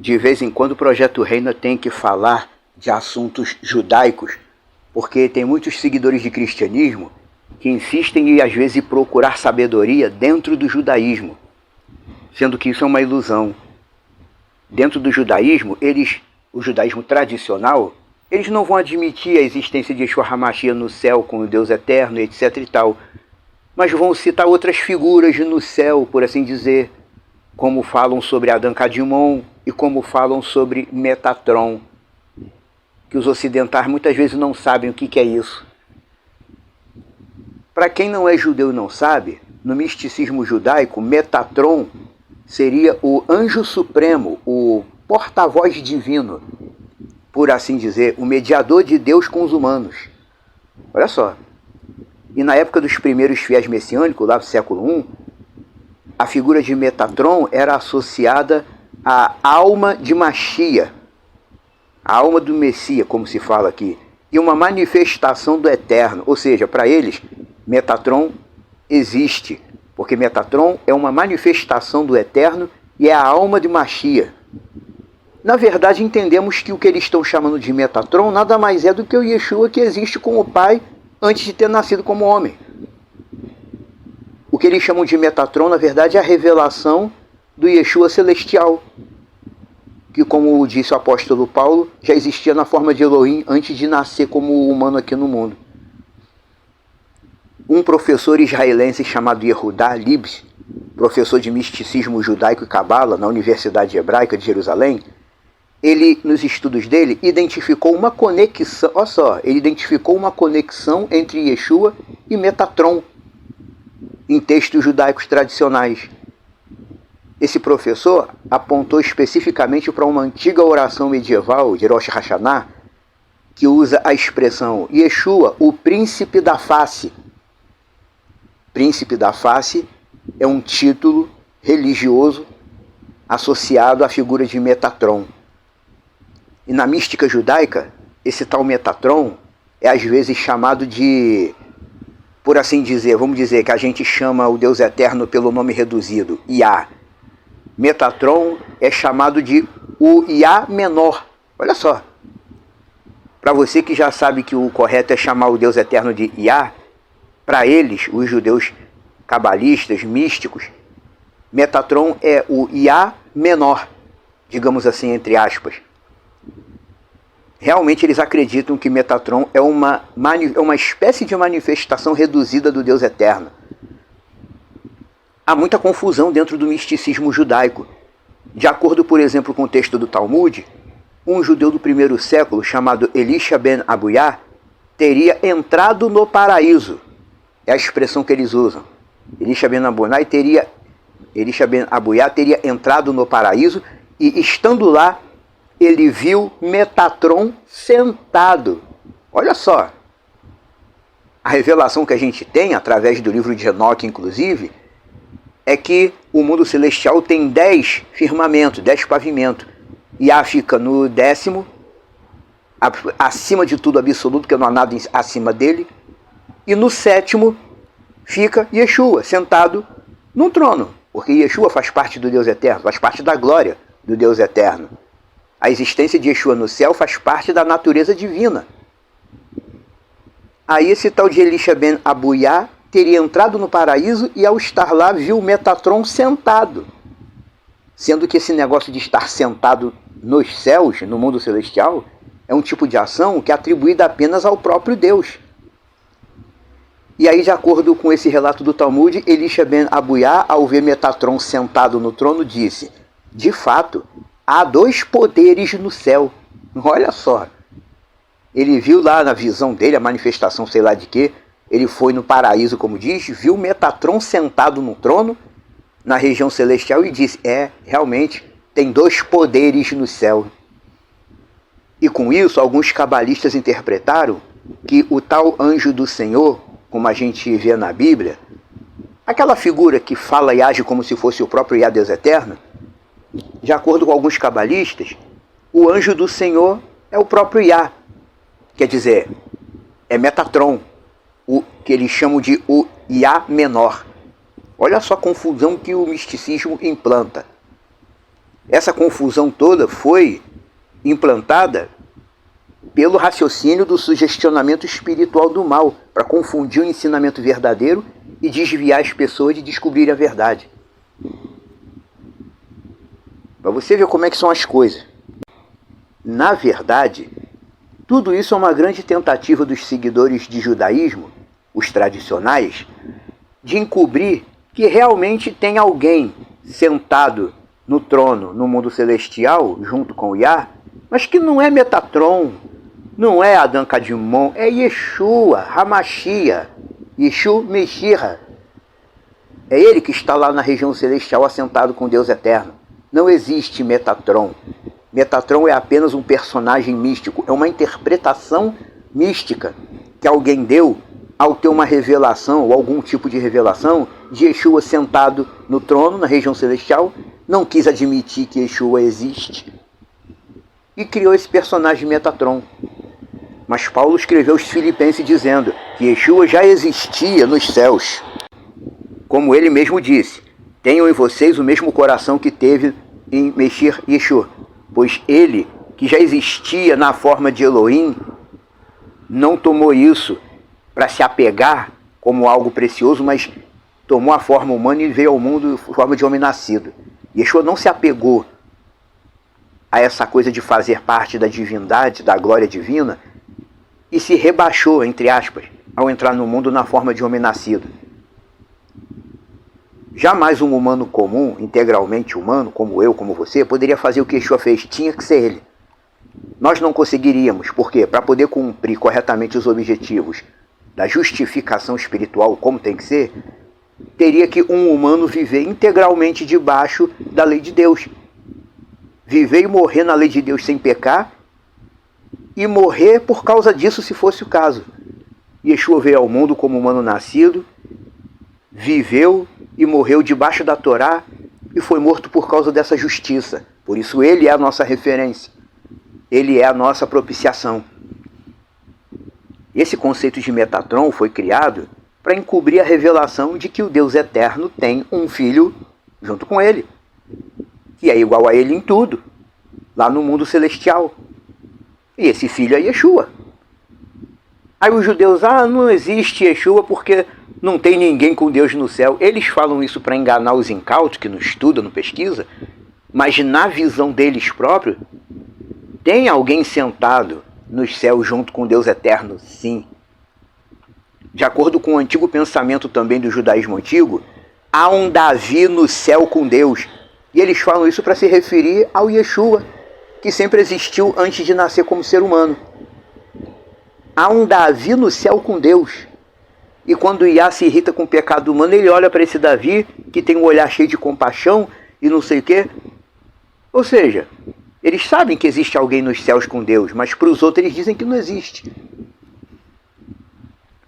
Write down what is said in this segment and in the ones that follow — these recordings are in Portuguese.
De vez em quando o Projeto Reina tem que falar de assuntos judaicos, porque tem muitos seguidores de cristianismo que insistem em, às vezes, procurar sabedoria dentro do judaísmo, sendo que isso é uma ilusão. Dentro do judaísmo, o judaísmo tradicional, eles não vão admitir a existência de Yeshua HaMashiach no céu com o Deus eterno, etc e tal, mas vão citar outras figuras no céu, por assim dizer, como falam sobre Adão Kadmon e como falam sobre Metatron, que os ocidentais muitas vezes não sabem o que é isso. Para quem não é judeu e não sabe, no misticismo judaico, Metatron seria o anjo supremo, o porta-voz divino, por assim dizer, o mediador de Deus com os humanos. Olha só. E na época dos primeiros fiéis messiânicos, lá do século I, a figura de Metatron era associada à alma de Mashiach, a alma do Messias, como se fala aqui, e uma manifestação do Eterno. Ou seja, para eles, Metatron existe, porque Metatron é uma manifestação do Eterno e é a alma de Mashiach. Na verdade, entendemos que o que eles estão chamando de Metatron nada mais é do que o Yeshua que existe com o Pai antes de ter nascido como homem. O que eles chamam de Metatron, na verdade, é a revelação do Yeshua celestial, que, como disse o apóstolo Paulo, já existia na forma de Elohim antes de nascer como humano aqui no mundo. Um professor israelense chamado Yehudá Libs, professor de misticismo judaico e cabala na Universidade Hebraica de Jerusalém, ele, nos estudos dele, identificou uma conexão, olha só, ele identificou uma conexão entre Yeshua e Metatron em textos judaicos tradicionais. Esse professor apontou especificamente para uma antiga oração medieval de Rosh Hashanah, que usa a expressão Yeshua, o príncipe da face. Príncipe da face é um título religioso associado à figura de Metatron. E na mística judaica, esse tal Metatron é às vezes chamado de, por assim dizer, vamos dizer que a gente chama o Deus Eterno pelo nome reduzido, Iá. Metatron é chamado de o Iá menor. Olha só. Para você que já sabe que o correto é chamar o Deus Eterno de Iá, para eles, os judeus cabalistas, místicos, Metatron é o Iá menor, digamos assim, entre aspas. Realmente eles acreditam que Metatron é uma espécie de manifestação reduzida do Deus Eterno. Há muita confusão dentro do misticismo judaico. De acordo, por exemplo, com o texto do Talmud, um judeu do primeiro século, chamado Elisha ben Abuyá, teria entrado no paraíso. É a expressão que eles usam. Elisha ben Abuyá teria entrado no paraíso e, estando lá, ele viu Metatron sentado. Olha só. A revelação que a gente tem, através do livro de Enoque, inclusive, é que o mundo celestial tem 10 firmamentos, 10 pavimentos. Iá fica no 10º, acima de tudo absoluto, porque não há nada acima dele. E no 7º fica Yeshua, sentado num trono. Porque Yeshua faz parte do Deus Eterno, faz parte da glória do Deus Eterno. A existência de Yeshua no céu faz parte da natureza divina. Aí esse tal de Elisha ben Abuyá teria entrado no paraíso e, ao estar lá, viu Metatron sentado. Sendo que esse negócio de estar sentado nos céus, no mundo celestial, é um tipo de ação que é atribuída apenas ao próprio Deus. E aí, de acordo com esse relato do Talmud, Elisha ben Abuyá, ao ver Metatron sentado no trono, disse: de fato, há 2 poderes no céu. Olha só. Ele viu lá na visão dele, a manifestação sei lá de quê. Ele foi no paraíso, como diz, viu Metatron sentado no trono, na região celestial, e disse: realmente, tem 2 poderes no céu. E com isso, alguns cabalistas interpretaram que o tal anjo do Senhor, como a gente vê na Bíblia, aquela figura que fala e age como se fosse o próprio Yah Deus Eterno, de acordo com alguns cabalistas, o anjo do Senhor é o próprio Yah. Quer dizer, é Metatron, o que eles chamam de o Iá menor. Olha só a confusão que o misticismo implanta. Essa confusão toda foi implantada pelo raciocínio do sugestionamento espiritual do mal, para confundir o ensinamento verdadeiro e desviar as pessoas de descobrir a verdade. Para você ver como é que são as coisas. Na verdade, tudo isso é uma grande tentativa dos seguidores de judaísmo, os tradicionais, de encobrir que realmente tem alguém sentado no trono no mundo celestial, junto com o Yah, mas que não é Metatron, não é Adão Kadmon, é Yeshua, Hamashia, Yeshua Meshirah. É ele que está lá na região celestial assentado com Deus eterno. Não existe Metatron. Metatron é apenas um personagem místico, é uma interpretação mística que alguém deu ao ter uma revelação, ou algum tipo de revelação, de Yeshua sentado no trono, na região celestial, não quis admitir que Yeshua existe, e criou esse personagem Metatron. Mas Paulo escreveu aos Filipenses dizendo que Yeshua já existia nos céus. Como ele mesmo disse, tenham em vocês o mesmo coração que teve em Meshir Yeshua, pois ele, que já existia na forma de Elohim, não tomou isso para se apegar como algo precioso, mas tomou a forma humana e veio ao mundo em forma de homem nascido. Yeshua não se apegou a essa coisa de fazer parte da divindade, da glória divina, e se rebaixou, entre aspas, ao entrar no mundo na forma de homem nascido. Jamais um humano comum, integralmente humano, como eu, como você, poderia fazer o que Yeshua fez. Tinha que ser ele. Nós não conseguiríamos. Por quê? Para poder cumprir corretamente os objetivos da justificação espiritual, como tem que ser, teria que um humano viver integralmente debaixo da lei de Deus. Viver e morrer na lei de Deus sem pecar, e morrer por causa disso, se fosse o caso. Yeshua veio ao mundo como humano nascido, viveu e morreu debaixo da Torá e foi morto por causa dessa justiça. Por isso ele é a nossa referência. Ele é a nossa propiciação. Esse conceito de Metatron foi criado para encobrir a revelação de que o Deus eterno tem um filho junto com ele, que é igual a ele em tudo, lá no mundo celestial. E esse filho é Yeshua. Aí os judeus, não existe Yeshua porque não tem ninguém com Deus no céu. Eles falam isso para enganar os incautos, que não estudam, não pesquisam, mas na visão deles próprios, tem alguém sentado nos céus junto com Deus eterno, sim. De acordo com o antigo pensamento também do judaísmo antigo, há um Davi no céu com Deus. E eles falam isso para se referir ao Yeshua, que sempre existiu antes de nascer como ser humano. Há um Davi no céu com Deus. E quando Iá se irrita com o pecado humano, ele olha para esse Davi, que tem um olhar cheio de compaixão e não sei o quê. Ou seja, eles sabem que existe alguém nos céus com Deus, mas para os outros eles dizem que não existe.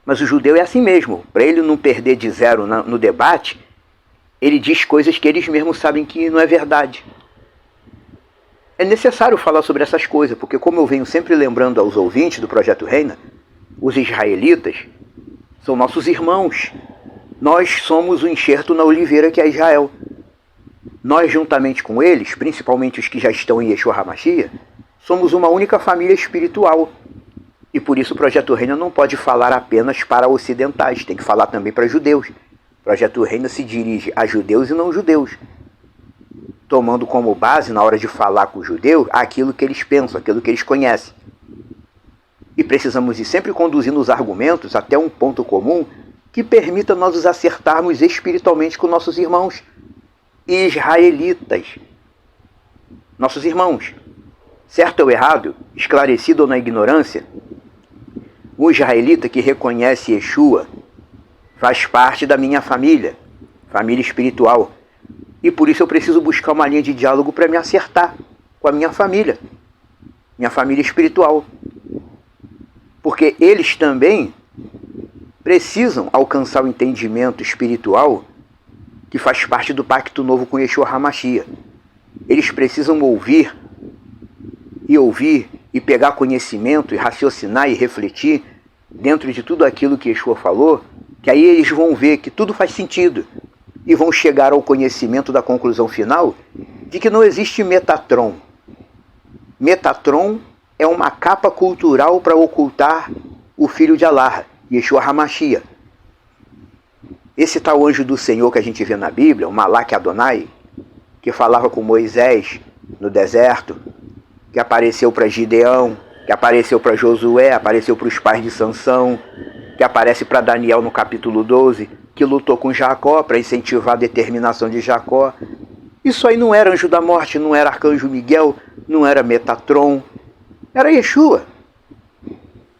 Mas o judeu é assim mesmo. Para ele não perder de zero no debate, ele diz coisas que eles mesmos sabem que não é verdade. É necessário falar sobre essas coisas, porque como eu venho sempre lembrando aos ouvintes do Projeto Reina, os israelitas são nossos irmãos. Nós somos o enxerto na oliveira que é Israel. Nós, juntamente com eles, principalmente os que já estão em Yeshua HaMashiach, somos uma única família espiritual. E por isso o Projeto Reina não pode falar apenas para ocidentais, tem que falar também para judeus. O Projeto Reina se dirige a judeus e não judeus, tomando como base, na hora de falar com os judeus, aquilo que eles pensam, aquilo que eles conhecem. E precisamos ir sempre conduzindo os argumentos até um ponto comum que permita nós nos acertarmos espiritualmente com nossos irmãos israelitas. Nossos irmãos. Certo ou errado, esclarecido ou na ignorância, o israelita que reconhece Yeshua faz parte da minha família, família espiritual. E por isso eu preciso buscar uma linha de diálogo para me acertar com a minha família espiritual. Porque eles também precisam alcançar o entendimento espiritual que faz parte do pacto novo com Yeshua HaMashiach. Eles precisam ouvir e pegar conhecimento e raciocinar e refletir dentro de tudo aquilo que Yeshua falou, que aí eles vão ver que tudo faz sentido e vão chegar ao conhecimento da conclusão final de que não existe Metatron. Metatron é uma capa cultural para ocultar o filho de Allah, Yeshua HaMashiach. Esse tal anjo do Senhor que a gente vê na Bíblia, o Malak Adonai, que falava com Moisés no deserto, que apareceu para Gideão, que apareceu para Josué, apareceu para os pais de Sansão, que aparece para Daniel no capítulo 12, que lutou com Jacó para incentivar a determinação de Jacó. Isso aí não era anjo da morte, não era arcanjo Miguel, não era Metatron, era Yeshua,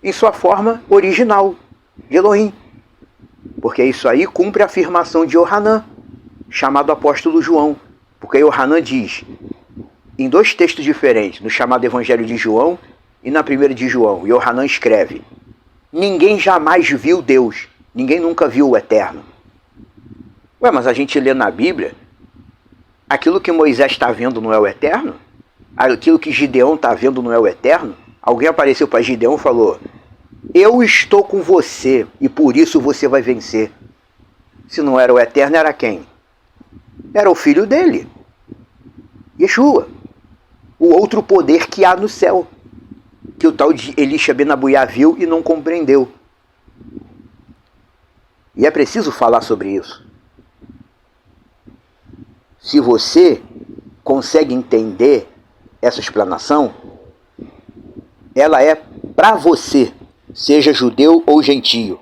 em sua forma original, de Elohim. Porque isso aí cumpre a afirmação de Yohanan, chamado apóstolo João. Porque Yohanan diz, em dois textos diferentes, no chamado Evangelho de João e na primeira de João, Yohanan escreve: ninguém jamais viu Deus, ninguém nunca viu o Eterno. Ué, mas a gente lê na Bíblia, aquilo que Moisés está vendo não é o Eterno? Aquilo que Gideão está vendo não é o Eterno? Alguém apareceu para Gideão e falou: eu estou com você e por isso você vai vencer. Se não era o Eterno, era quem? Era o filho dele, Yeshua, o outro poder que há no céu, que o tal de Elisha Ben Abuyá viu e não compreendeu. E é preciso falar sobre isso. Se você consegue entender essa explanação, ela é para você, seja judeu ou gentio.